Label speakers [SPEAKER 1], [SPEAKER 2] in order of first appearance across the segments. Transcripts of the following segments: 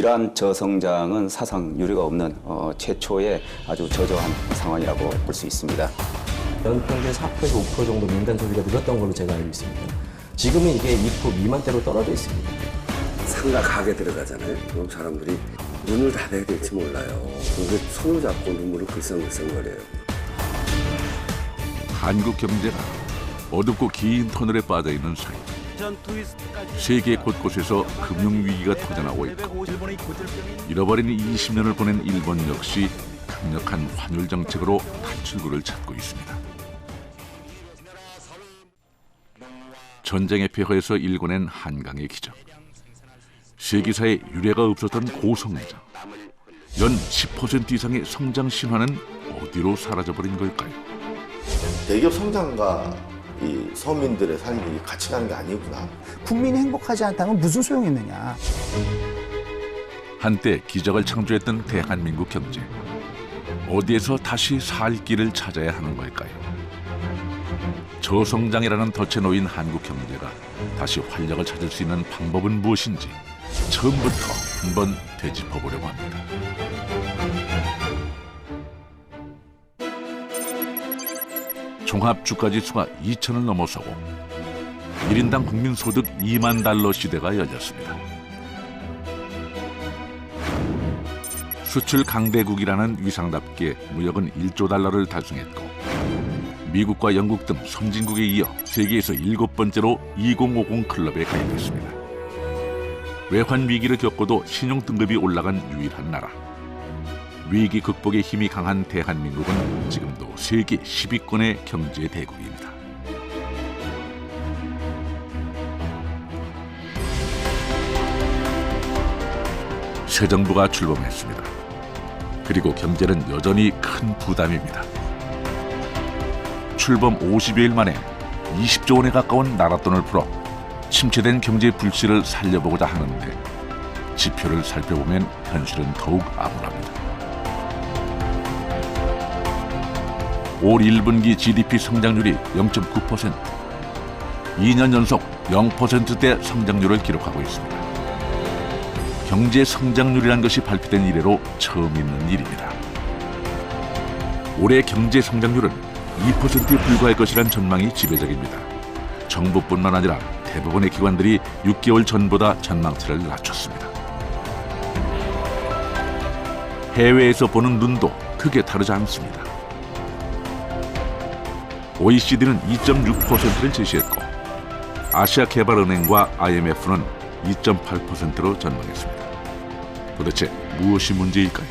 [SPEAKER 1] 이러한 저성장은 사상 유례가 없는 최초의 아주 저조한 상황이라고 볼 수 있습니다.
[SPEAKER 2] 연평균 4%에서 5% 정도 민간 소비가 늘었던 걸로 제가 알고 있습니다. 지금은 이게 2% 미만대로 떨어져 있습니다.
[SPEAKER 3] 상가 가게 들어가잖아요. 그럼 사람들이 눈을 닫아야 될지 몰라요. 근데 손을 잡고 눈물을 글썽글썽거려요.
[SPEAKER 4] 한국 경제가 어둡고 긴 터널에 빠져있는 사이 세계 곳곳에서 금융위기가 터져나오고 있고 잃어버린 20년을 보낸 일본 역시 강력한 환율 정책으로 탈출구를 찾고 있습니다. 전쟁의 폐허에서 일궈낸 한강의 기적. 세계사에 유례가 없었던 고성장. 연 10% 이상의 성장 신화는 어디로 사라져버린 걸까요?
[SPEAKER 5] 대기업 성장과 이 서민들의 삶이 같이 가는 게 아니구나.
[SPEAKER 6] 국민이 행복하지 않다면 무슨 소용이 있느냐.
[SPEAKER 4] 한때 기적을 창조했던 대한민국 경제. 어디에서 다시 살 길을 찾아야 하는 걸까요? 저성장이라는 덫에 놓인 한국 경제가 다시 활력을 찾을 수 있는 방법은 무엇인지 처음부터 한번 되짚어보려고 합니다. 종합주가지수가 2,000을 넘어서고 1인당 국민소득 2만 달러 시대가 열렸습니다. 수출 강대국이라는 위상답게 무역은 1조 달러를 달성했고 미국과 영국 등 선진국에 이어 세계에서 7번째로 2050 클럽에 가입했습니다. 외환 위기를 겪고도 신용등급이 올라간 유일한 나라. 위기 극복에 힘이 강한 대한민국은 지금도 세계 10위권의 경제 대국입니다. 새 정부가 출범했습니다. 그리고 경제는 여전히 큰 부담입니다. 출범 50여일 만에 20조 원에 가까운 나랏돈을 풀어 침체된 경제 불씨를 살려보고자 하는데 지표를 살펴보면 현실은 더욱 암울합니다. 올 1분기 GDP 성장률이 0.9%, 2년 연속 0%대 성장률을 기록하고 있습니다. 경제 성장률이란 것이 발표된 이래로 처음 있는 일입니다. 올해 경제 성장률은 2%에 불과할 것이란 전망이 지배적입니다. 정부뿐만 아니라 대부분의 기관들이 6개월 전보다 전망치를 낮췄습니다. 해외에서 보는 눈도 크게 다르지 않습니다. OECD는 2.6%를 제시했고 아시아개발은행과 IMF는 2.8%로 전망했습니다. 도대체 무엇이 문제일까요?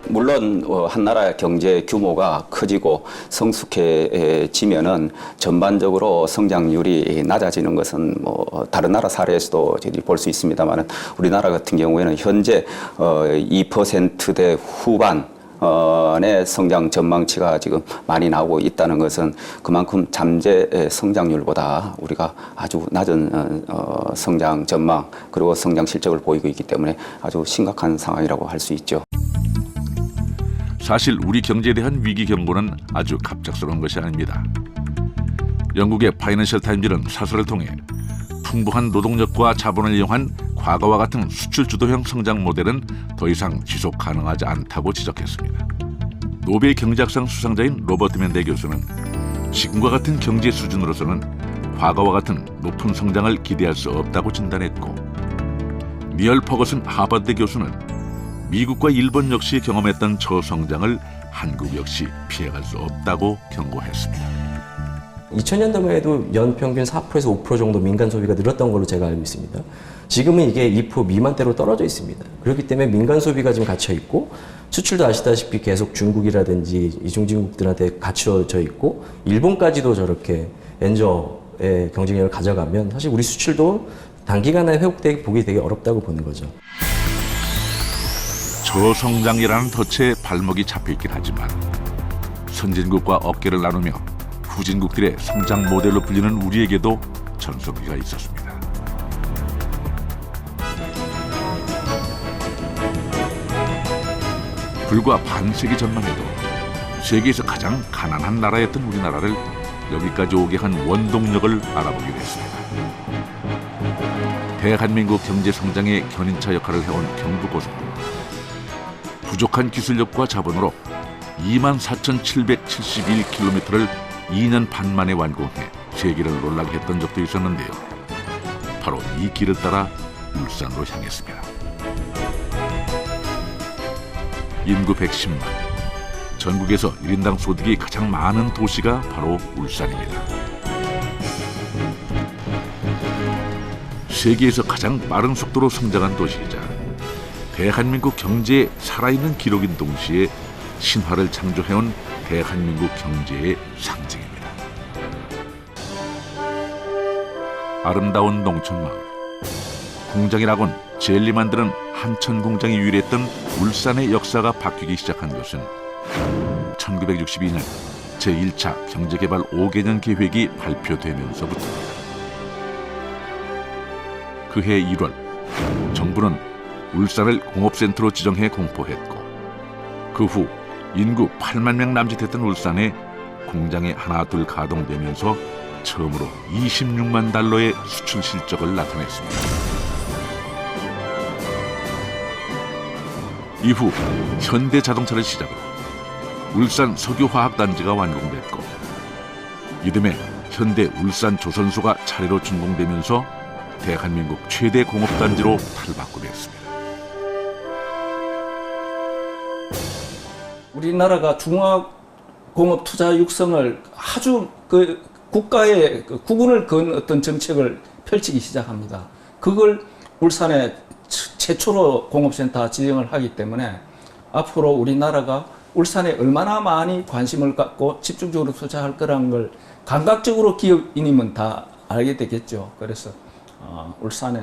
[SPEAKER 1] 물론 한 나라의 경제 규모가 커지고 성숙해지면은 전반적으로 성장률이 낮아지는 것은 다른 나라 사례에서도 볼 수 있습니다만 우리나라 같은 경우에는 현재 2%대 후반 의 성장 전망치가 지금 많이 나오고 있다는 것은 그만큼 잠재 성장률보다 우리가 아주 낮은 성장 전망 그리고 성장 실적을 보이고 있기 때문에 아주 심각한 상황이라고 할 수 있죠.
[SPEAKER 4] 사실 우리 경제에 대한 위기 경고는 아주 갑작스러운 것이 아닙니다. 영국의 파이낸셜 타임즈는 사설을 통해 풍부한 노동력과 자본을 이용한 과거와 같은 수출 주도형 성장 모델은 더 이상 지속 가능하지 않다고 지적했습니다. 노벨 경제학상 수상자인 로버트 맨델 교수는 지금과 같은 경제 수준으로서는 과거와 같은 높은 성장을 기대할 수 없다고 진단했고, 니얼 퍼거슨 하버드 교수는 미국과 일본 역시 경험했던 저성장을 한국 역시 피해갈 수 없다고 경고했습니다.
[SPEAKER 2] 2000년도만 해도 연평균 4%에서 5% 정도 민간 소비가 늘었던 걸로 제가 알고 있습니다. 지금은 이게 2% 미만대로 떨어져 있습니다. 그렇기 때문에 민간 소비가 지금 갇혀 있고 수출도 아시다시피 계속 중국이라든지 이중진국들한테 갇혀져 있고 일본까지도 저렇게 엔저의 경쟁력을 가져가면 사실 우리 수출도 단기간에 회복되기 보기 되게 어렵다고 보는 거죠.
[SPEAKER 4] 저성장이라는 덫에 발목이 잡혀있긴 하지만 선진국과 어깨를 나누며 후진국들의 성장 모델로 불리는 우리에게도 전성기가 있었습니다. 불과 반세기 전만 해도 세계에서 가장 가난한 나라였던 우리나라를 여기까지 오게 한 원동력을 알아보기로 했습니다. 대한민국 경제 성장의 견인차 역할을 해온 경부고속. 부족한 기술력과 자본으로 24,771km를 2년 반 만에 완공해 세계를 놀라게 했던 적도 있었는데요. 바로 이 길을 따라 울산으로 향했습니다. 인구 110만, 전국에서 1인당 소득이 가장 많은 도시가 바로 울산입니다. 세계에서 가장 빠른 속도로 성장한 도시이자 대한민국 경제에 살아있는 기록인 동시에 신화를 창조해온 대한민국 경제의 상징입니다. 아름다운 농촌마을, 공장이라곤 젤리 만드는 한천 공장이 유일했던 울산의 역사가 바뀌기 시작한 것은 1962년 제1차 경제개발 5개년 계획이 발표되면서부터입니다. 그해 1월 정부는 울산을 공업센터로 지정해 공포했고 그 후 인구 8만 명 남짓했던 울산에 공장이 하나 둘 가동되면서 처음으로 26만 달러의 수출 실적을 나타냈습니다. 이후 현대자동차를 시작으로 울산 석유화학단지가 완공됐고 이듬해 현대 울산 조선소가 차례로 준공되면서 대한민국 최대 공업단지로 탈바꿈했습니다.
[SPEAKER 7] 우리나라가 중화공업 투자 육성을 아주 국가의 구군을 그은 어떤 정책을 펼치기 시작합니다. 그걸 울산에 최초로 공업센터 지정을 하기 때문에 앞으로 우리나라가 울산에 얼마나 많이 관심을 갖고 집중적으로 투자할 거라는 걸 감각적으로 기업인이면 다 알게 되겠죠. 그래서 울산에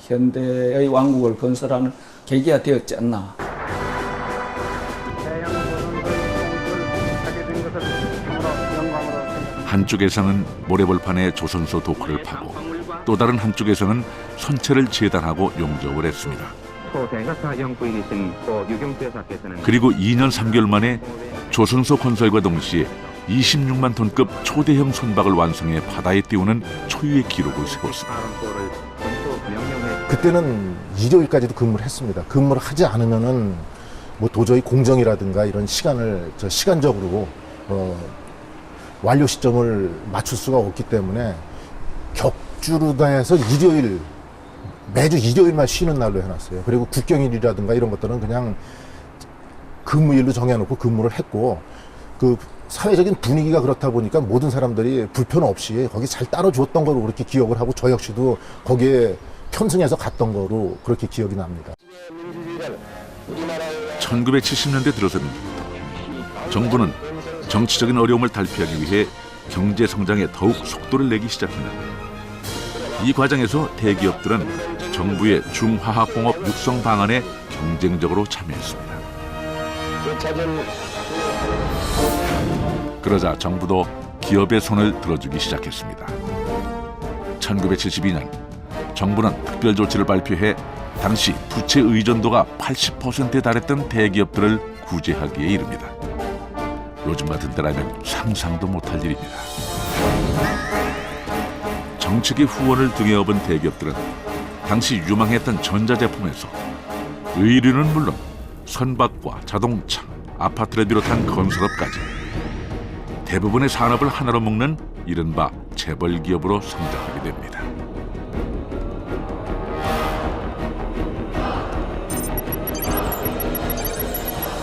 [SPEAKER 7] 현대의 왕국을 건설하는 계기가 되었지 않나.
[SPEAKER 4] 한쪽에서는 모래벌판에 조선소 도크를 파고 또 다른 한쪽에서는 선체를 재단하고 용접을 했습니다. 그리고 2년 3개월 만에 조선소 건설과 동시에 26만 톤급 초대형 선박을 완성해 바다에 띄우는 초유의 기록을 세웠습니다.
[SPEAKER 8] 그때는 일요일까지도 근무를 했습니다. 근무를 하지 않으면은 뭐 도저히 공정이라든가 이런 시간적으로 완료 시점을 맞출 수가 없기 때문에 격주로 해서 매주 일요일만 쉬는 날로 해놨어요. 그리고 국경일이라든가 이런 것들은 그냥 근무일로 정해놓고 근무를 했고 그 사회적인 분위기가 그렇다 보니까 모든 사람들이 불편 없이 거기 잘 따라주었던 거로 그렇게 기억을 하고 저 역시도 거기에 편승해서 갔던 거로 그렇게 기억이 납니다.
[SPEAKER 4] 1970년대 들어서는 정부는 정치적인 어려움을 탈피하기 위해 경제 성장에 더욱 속도를 내기 시작했는데 이 과정에서 대기업들은 정부의 중화학공업 육성 방안에 경쟁적으로 참여했습니다. 그러자 정부도 기업의 손을 들어주기 시작했습니다. 1972년 정부는 특별 조치를 발표해 당시 부채 의존도가 80%에 달했던 대기업들을 구제하기에 이릅니다. 요즘 같은 때라면 상상도 못할 일입니다. 정책의 후원을 등에 업은 대기업들은 당시 유망했던 전자제품에서 의류는 물론 선박과 자동차, 아파트를 비롯한 건설업까지 대부분의 산업을 하나로 묶는 이른바 재벌기업으로 성장하게 됩니다.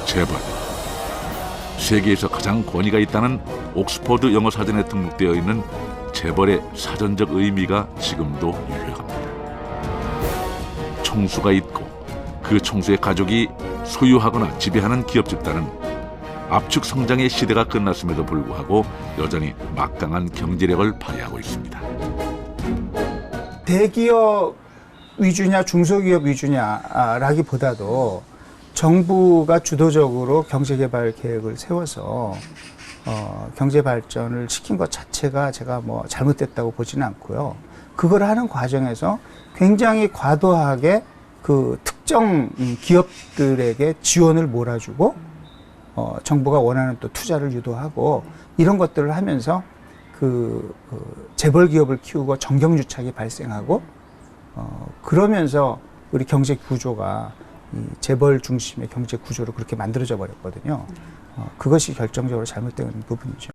[SPEAKER 4] 재벌. 세계에서 가장 권위가 있다는 옥스퍼드 영어 사전에 등록되어 있는 재벌의 사전적 의미가 지금도 유효합니다. 총수가 있고 그 총수의 가족이 소유하거나 지배하는 기업 집단은 압축 성장의 시대가 끝났음에도 불구하고 여전히 막강한 경제력을 발휘하고 있습니다.
[SPEAKER 6] 대기업 위주냐 중소기업 위주냐라기보다도 정부가 주도적으로 경제개발 계획을 세워서 경제 발전을 시킨 것 자체가 제가 뭐 잘못됐다고 보지는 않고요. 그걸 하는 과정에서 굉장히 과도하게 그 특정 기업들에게 지원을 몰아주고 정부가 원하는 또 투자를 유도하고 이런 것들을 하면서 재벌 기업을 키우고 정경유착이 발생하고 그러면서 우리 경제 구조가 이 재벌 중심의 경제 구조로 그렇게 만들어져 버렸거든요. 그것이 결정적으로 잘못된 부분이죠.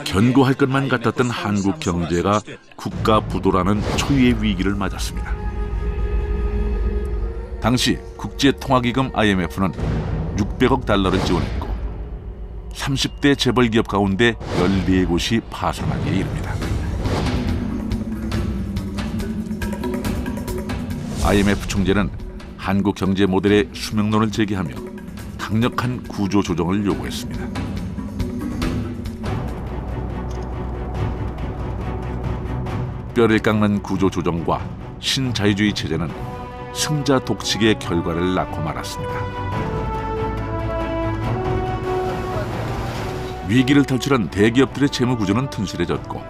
[SPEAKER 4] 견고할 것만 같았던 한국 경제가 국가 부도라는 초유의 위기를 맞았습니다. 당시 국제통화기금 IMF는 600억 달러를 지원했고 30대 재벌 기업 가운데 14곳이 파산하기에 이릅니다. IMF 총재는 한국 경제 모델의 수명론을 제기하며 강력한 구조 조정을 요구했습니다. 뼈를 깎는 구조 조정과 신자유주의 체제는 승자 독식의 결과를 낳고 말았습니다. 위기를 탈출한 대기업들의 재무 구조는 튼실해졌고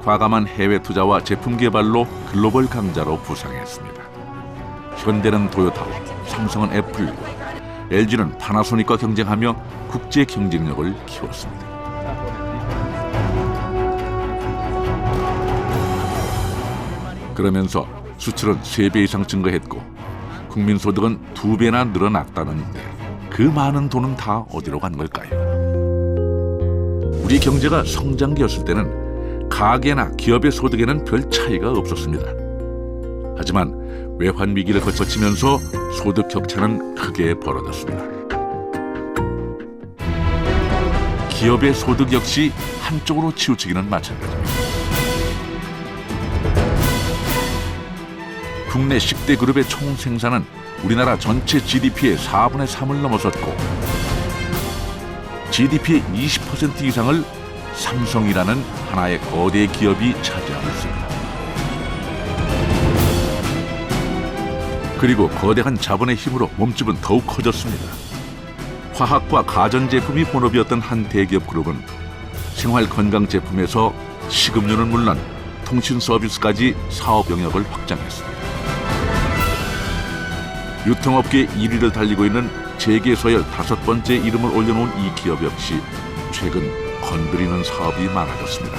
[SPEAKER 4] 과감한 해외 투자와 제품 개발로 글로벌 강자로 부상했습니다. 현대는 토요타, 삼성은 애플, LG는 파나소닉과 경쟁하며 국제 경쟁력을 키웠습니다. 그러면서 수출은 3배 이상 증가했고 국민소득은 2배나 늘어났다는데 그 많은 돈은 다 어디로 간 걸까요? 우리 경제가 성장기였을 때는 가계나 기업의 소득에는 별 차이가 없었습니다. 하지만 외환 위기를 거치면서 소득 격차는 크게 벌어졌습니다. 기업의 소득 역시 한쪽으로 치우치기는 마찬가지입니다. 국내 10대 그룹의 총 생산은 우리나라 전체 GDP의 4분의 3을 넘어섰고 GDP의 20% 이상을 삼성이라는 하나의 거대 기업이 차지하고 있습니다. 그리고 거대한 자본의 힘으로 몸집은 더욱 커졌습니다. 화학과 가전제품이 본업이었던 한 대기업 그룹은 생활건강제품에서 식음료는 물론 통신 서비스까지 사업 영역을 확장했습니다. 유통업계 1위를 달리고 있는 재계서열 5번째 이름을 올려놓은 이 기업 역시 최근 건드리는 사업이 많아졌습니다.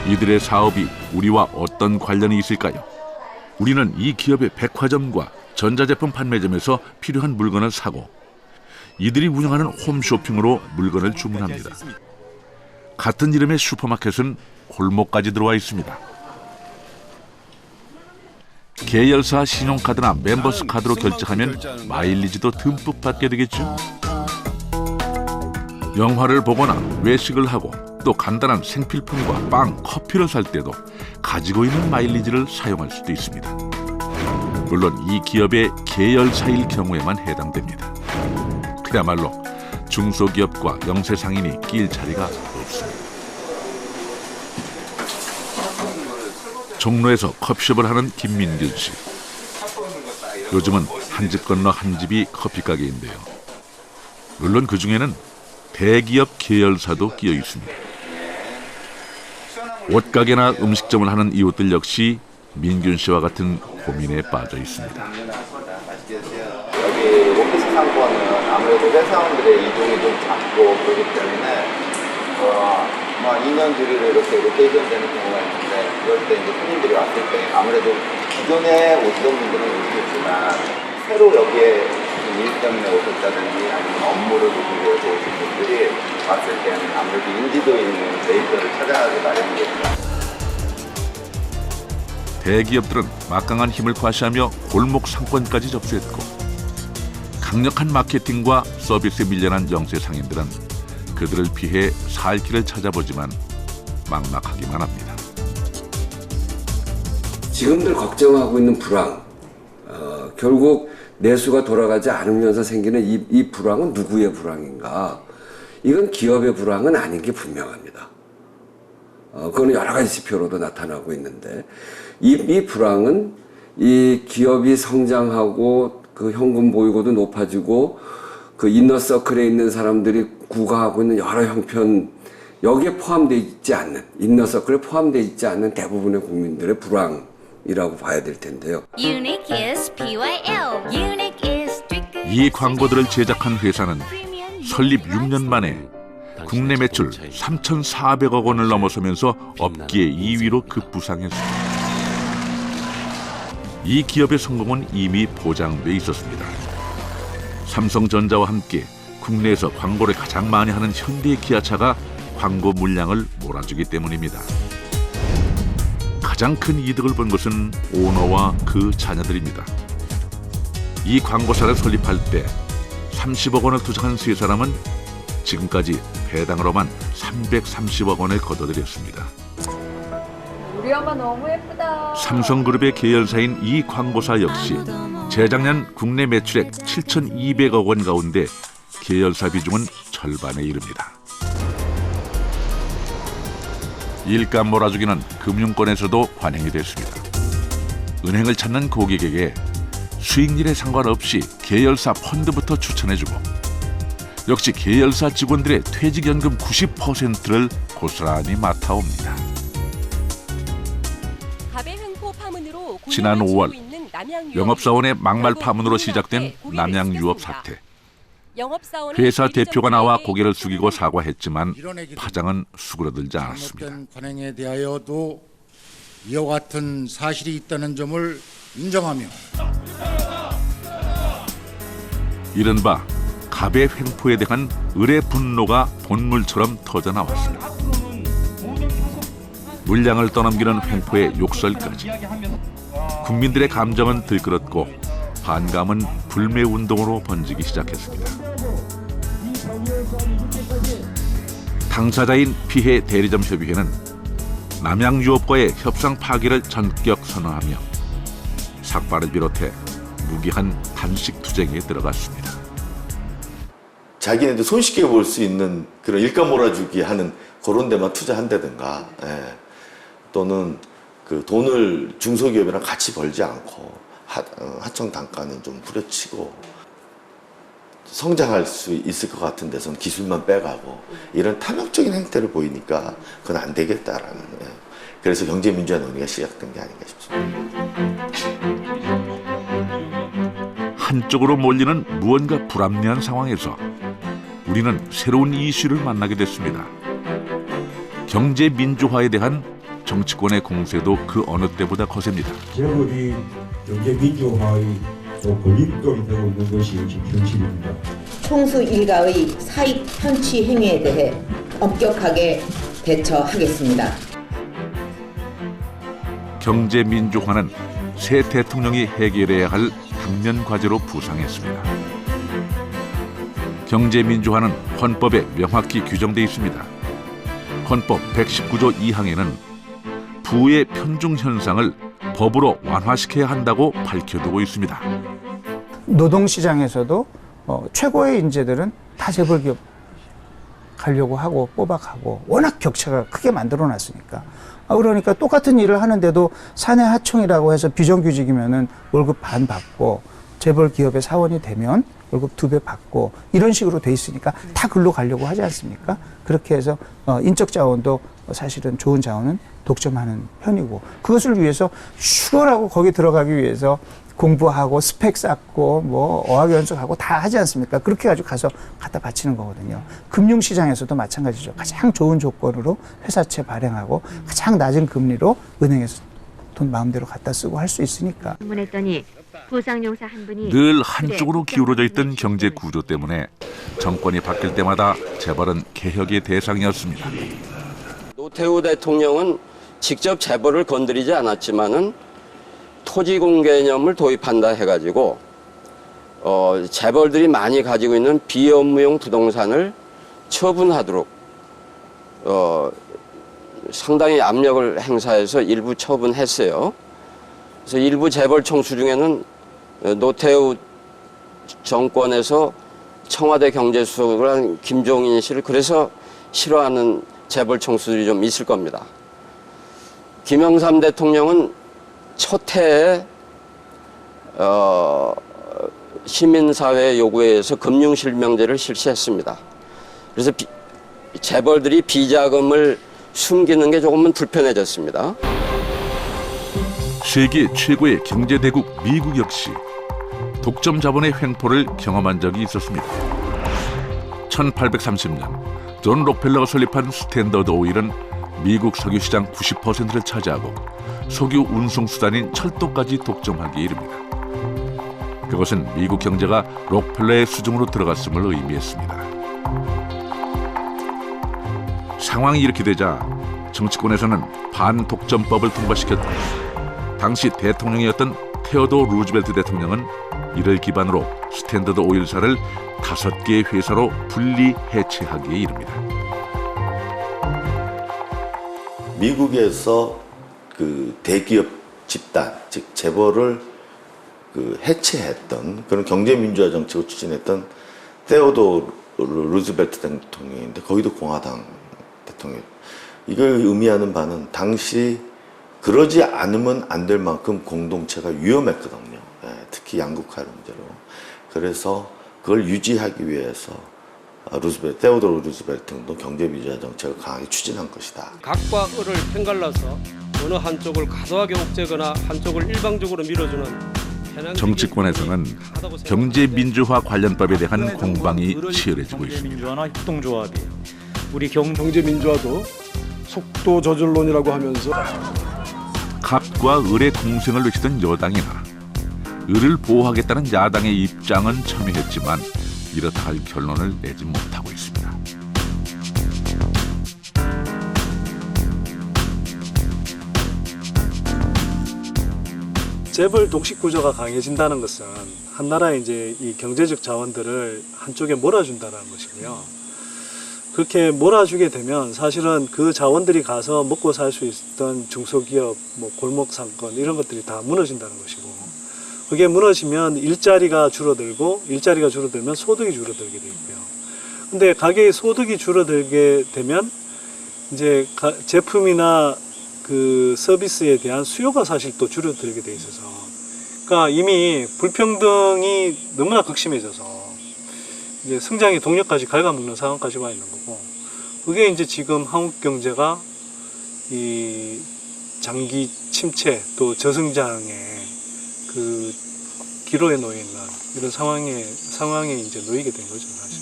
[SPEAKER 4] 이들의 사업이 우리와 어떤 관련이 있을까요? 우리는 이 기업의 백화점과 전자제품 판매점에서 필요한 물건을 사고 이들이 운영하는 홈쇼핑으로 물건을 주문합니다. 같은 이름의 슈퍼마켓은 골목까지 들어와 있습니다. 계열사 신용카드나 멤버스 카드로 결제하면 마일리지도 듬뿍 받게 되겠죠. 영화를 보거나 외식을 하고 또 간단한 생필품과 빵, 커피를 살 때도 가지고 있는 마일리지를 사용할 수도 있습니다. 물론 이 기업의 계열사일 경우에만 해당됩니다. 그야말로 중소기업과 영세상인이 낄 자리가 없습니다. 종로에서 커피숍을 하는 김민균 씨. 요즘은 한 집 건너 한 집이 커피가게인데요. 물론 그중에는 대기업 계열사도 끼어 있습니다. 옷가게나 음식점을 하는 이웃들 역시 민균 씨와 같은 고민에 빠져 있습니다.
[SPEAKER 1] 여기 오피스 상권은 아무래도 회사원들의 이동이 좀 작고 그렇기 때문에 뭐 2년 주기로 이렇게 로테이션 되는 경우가 있는데 그럴 때 이제 손님들이 왔을 때 아무래도 기존에 오시던 분들은 오시겠지만 새로 여기에 일 때문에 오셨다든지 아니면 업무를 보기 위해서 오신 분들이 왔을 때는 아무래도 인지도 있는 데이터를 찾아가기 마련이겠죠.
[SPEAKER 4] 대기업들은 막강한 힘을 과시하며 골목 상권까지 접수했고 강력한 마케팅과 서비스에 밀려난 영세 상인들은 그들을 피해 살 길을 찾아보지만 막막하기만 합니다.
[SPEAKER 3] 지금들 걱정하고 있는 불황, 결국 내수가 돌아가지 않으면서 생기는 이 불황은 누구의 불황인가? 이건 기업의 불황은 아닌 게 분명합니다. 그거는 여러 가지 지표로도 나타나고 있는데 이 불황은 이 기업이 성장하고 그 현금 보유고도 높아지고 그 이너서클에 있는 사람들이 구가하고 있는 여러 형편 여기에 포함되어 있지 않는 이너서클에 포함되어 있지 않는 대부분의 국민들의 불황이라고 봐야 될 텐데요.
[SPEAKER 4] 이 광고들을 제작한 회사는 설립 6년 만에 국내 매출 3,400억 원을 넘어서면서 업계 2위로 급부상했습니다. 이 기업의 성공은 이미 보장돼 있었습니다. 삼성전자와 함께 국내에서 광고를 가장 많이 하는 현대 기아차가 광고 물량을 몰아주기 때문입니다. 가장 큰 이득을 본 것은 오너와 그 자녀들입니다. 이 광고사를 설립할 때 30억 원을 투자한 세 사람은 지금까지 배당으로만 330억 원을 거둬들였습니다.
[SPEAKER 9] 우리 엄마 너무 예쁘다.
[SPEAKER 4] 삼성그룹의 계열사인 이 광고사 역시 재작년 국내 매출액 7,200억 원 가운데 계열사 비중은 절반에 이릅니다. 일감 몰아주기는 금융권에서도 관행이 됐습니다. 은행을 찾는 고객에게 수익률에 상관없이 계열사 펀드부터 추천해주고 역시 계열사 직원들의 퇴직연금 90%를 고스란히 맡아옵니다. 지난 5월 영업사원의 막말 파문으로 시작된 남양유업 사태. 회사 대표가 나와 고개를 숙이고 사과했지만 파장은 수그러들지 않았습니다.
[SPEAKER 10] 관행에 대하여도 이와 같은 사실이 있다는 점을 인정하며
[SPEAKER 4] 이른바 갑의 횡포에 대한 을의 분노가 본물처럼 터져나왔습니다. 물량을 떠넘기는 횡포의 욕설까지. 국민들의 감정은 들끓었고 반감은 불매운동으로 번지기 시작했습니다. 당사자인 피해 대리점 협의회는 남양유업과의 협상 파기를 전격 선언하며 삭발을 비롯해 무기한 단식 투쟁에 들어갔습니다.
[SPEAKER 5] 자기네들 손쉽게 볼 수 있는 그런 일감 몰아주기 하는 그런 데만 투자한다든가, 또는 그 돈을 중소기업이랑 같이 벌지 않고 하청 단가는 좀 후려치고 성장할 수 있을 것 같은 데서는 기술만 빼가고 이런 탐욕적인 행태를 보이니까 그건 안 되겠다라는 거예요. 그래서 경제민주화 논의가 시작된 게 아닌가 싶습니다.
[SPEAKER 4] 한쪽으로 몰리는 무언가 불합리한 상황에서 우리는 새로운 이슈를 만나게 됐습니다. 경제 민주화에 대한 정치권의 공세도 그 어느 때보다 거셉니다.
[SPEAKER 11] 재벌이 경제 민주화의 걸림돌이 되고 있는 것이 지금 현실입니다.
[SPEAKER 12] 총수 일가의 사익 편취 행위에 대해 엄격하게 대처하겠습니다.
[SPEAKER 4] 경제 민주화는 새 대통령이 해결해야 할 당면 과제로 부상했습니다. 경제 민주화는 헌법에 명확히 규정돼 있습니다. 헌법 119조 2항에는 부의 편중 현상을 법으로 완화시켜야 한다고 밝혀두고 있습니다.
[SPEAKER 6] 노동시장에서도 최고의 인재들은 다 재벌기업 가려고 하고 뽑아가고 워낙 격차가 크게 만들어놨으니까. 그러니까 똑같은 일을 하는데도 사내 하청이라고 해서 비정규직이면은 월급 반 받고 재벌기업의 사원이 되면 월급 2배 받고 이런 식으로 돼 있으니까 다 글로 가려고 하지 않습니까? 그렇게 해서 인적 자원도 사실은 좋은 자원은 독점하는 편이고 그것을 위해서 슈거라고 거기 들어가기 위해서 공부하고 스펙 쌓고 뭐 어학연수하고 다 하지 않습니까? 그렇게 가지고 가서 갖다 바치는 거거든요. 금융시장에서도 마찬가지죠. 가장 좋은 조건으로 회사채 발행하고 가장 낮은 금리로 은행에서 돈 마음대로 갖다 쓰고 할 수 있으니까.
[SPEAKER 4] 늘 한쪽으로 기울어져 있던 경제 구조 때문에 정권이 바뀔 때마다 재벌은 개혁의 대상이었습니다.
[SPEAKER 13] 노태우 대통령은 직접 재벌을 건드리지 않았지만은 토지공 개념을 도입한다 해가지고 재벌들이 많이 가지고 있는 비업무용 부동산을 처분하도록 상당히 압력을 행사해서 일부 처분했어요. 그래서 일부 재벌 총수 중에는 노태우 정권에서 청와대 경제수석을 한 김종인 씨를 그래서 싫어하는 재벌 총수들이 좀 있을 겁니다. 김영삼 대통령은 첫 해에 시민사회 요구에 의해서 금융실명제를 실시했습니다. 그래서 재벌들이 비자금을 숨기는 게 조금은 불편해졌습니다.
[SPEAKER 4] 세계 최고의 경제대국 미국 역시 독점 자본의 횡포를 경험한 적이 있었습니다. 1830년 존 록펠러가 설립한 스탠더드 오일은 미국 석유 시장 90%를 차지하고 석유 운송 수단인 철도까지 독점하기에 이릅니다. 그것은 미국 경제가 록펠러의 수중으로 들어갔음을 의미했습니다. 상황이 이렇게 되자 정치권에서는 반독점법을 통과시켰고 당시 대통령이었던 테오도어 루즈벨트 대통령은 이를 기반으로 스탠더드 오일사를 5개의 회사로 분리 해체하기에 이릅니다.
[SPEAKER 5] 미국에서 그 대기업 집단, 즉 재벌을 그 해체했던 그런 경제민주화 정책을 추진했던 테오도어 루즈벨트 대통령인데 거기도 공화당 대통령. 이걸 의미하는 바는 당시 그러지 않으면 안 될 만큼 공동체가 위험했거든요. 특히 양극화 문제로. 그래서 그걸 유지하기 위해서 테오도어 루즈벨트도 경제민주화 정책을 강하게 추진한 것이다.
[SPEAKER 14] 각과 을을 편갈라서 어느 한쪽을 과도하게 옥죄거나 한쪽을 일방적으로 밀어주는
[SPEAKER 4] 정치권에서는 경제민주화 관련법에 대한 공방이 치열해지고 있습니다.
[SPEAKER 15] 민주화나 협동조합이 우리 경제민주화도 속도 저절론이라고 하면서
[SPEAKER 4] 갑과 을의 공생을 외치던 여당이나 을을 보호하겠다는 야당의 입장은 첨예했지만 이렇다 할 결론을 내지 못하고 있습니다.
[SPEAKER 15] 재벌 독식 구조가 강해진다는 것은 한 나라의 이제 이 경제적 자원들을 한쪽에 몰아준다는 것이고요. 그렇게 몰아주게 되면 사실은 그 자원들이 가서 먹고 살 수 있던 중소기업, 뭐 골목 상권 이런 것들이 다 무너진다는 것이고, 그게 무너지면 일자리가 줄어들고, 일자리가 줄어들면 소득이 줄어들게 되고요. 근데 가게의 소득이 줄어들게 되면 이제 제품이나 그 서비스에 대한 수요가 사실 또 줄어들게 돼 있어서, 그러니까 이미 불평등이 너무나 극심해져서 이제 성장의 동력까지 갉아먹는 상황까지 와 있는 거고, 그게 이제 지금 한국 경제가 이 장기 침체 또 저성장의 그 기로에 놓여 있는 이런 상황에 이제 놓이게 된 거죠, 사실.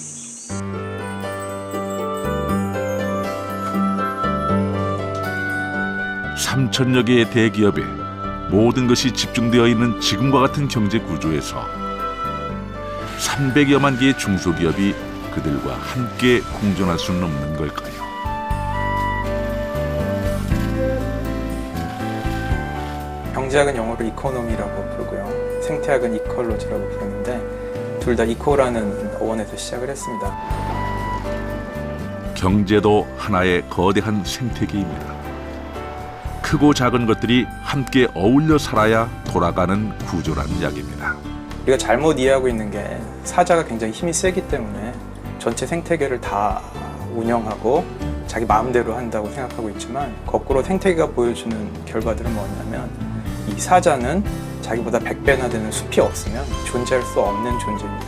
[SPEAKER 4] 3,000여 개의 대기업에 모든 것이 집중되어 있는 지금과 같은 경제 구조에서 300여만 개의 중소기업이 그들과 함께 공존할 수는 없는 걸까요?
[SPEAKER 16] 경제학은 영어로 이코노미라고 부르고요. 생태학은 이콜로지라고 부르는데 둘 다 이코라는 어원에서 시작을 했습니다.
[SPEAKER 4] 경제도 하나의 거대한 생태계입니다. 크고 작은 것들이 함께 어울려 살아야 돌아가는 구조라는 이야기입니다.
[SPEAKER 16] 우리가 잘못 이해하고 있는 게 사자가 굉장히 힘이 세기 때문에 전체 생태계를 다 운영하고 자기 마음대로 한다고 생각하고 있지만, 거꾸로 생태계가 보여주는 결과들은 뭐냐면 이 사자는 자기보다 100배나 되는 숲이 없으면 존재할 수 없는 존재입니다.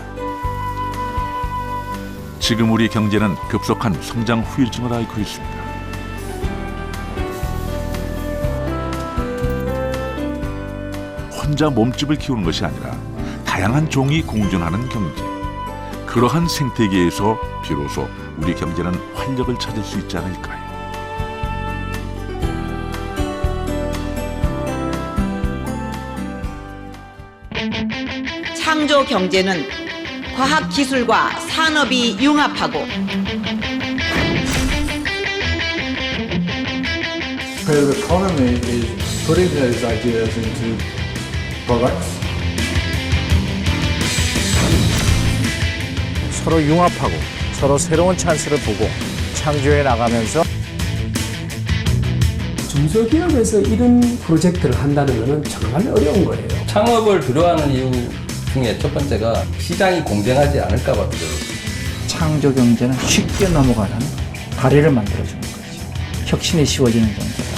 [SPEAKER 4] 지금 우리 경제는 급속한 성장 후유증을 앓고 있습니다. 혼자 몸집을 키우는 것이 아니라 다양한 종이 공존하는 경제. 그러한 생태계에서 비로소 우리 경제는 활력을 찾을 수 있지 않을까요?
[SPEAKER 12] 창조 경제는 과학 기술과 산업이 융합하고
[SPEAKER 17] Creative economy is putting those ideas into products.
[SPEAKER 6] 서로 융합하고 서로 새로운 찬스를 보고 창조해 나가면서
[SPEAKER 18] 중소기업에서 이런 프로젝트를 한다는 것은 정말 어려운 거예요.
[SPEAKER 19] 창업을 두려워하는 이유 중에 첫 번째가 시장이 공정하지 않을까 봐 두려워요.
[SPEAKER 6] 창조 경제는 쉽게 넘어가는 다리를 만들어주는 거죠. 혁신이 쉬워지는 경제.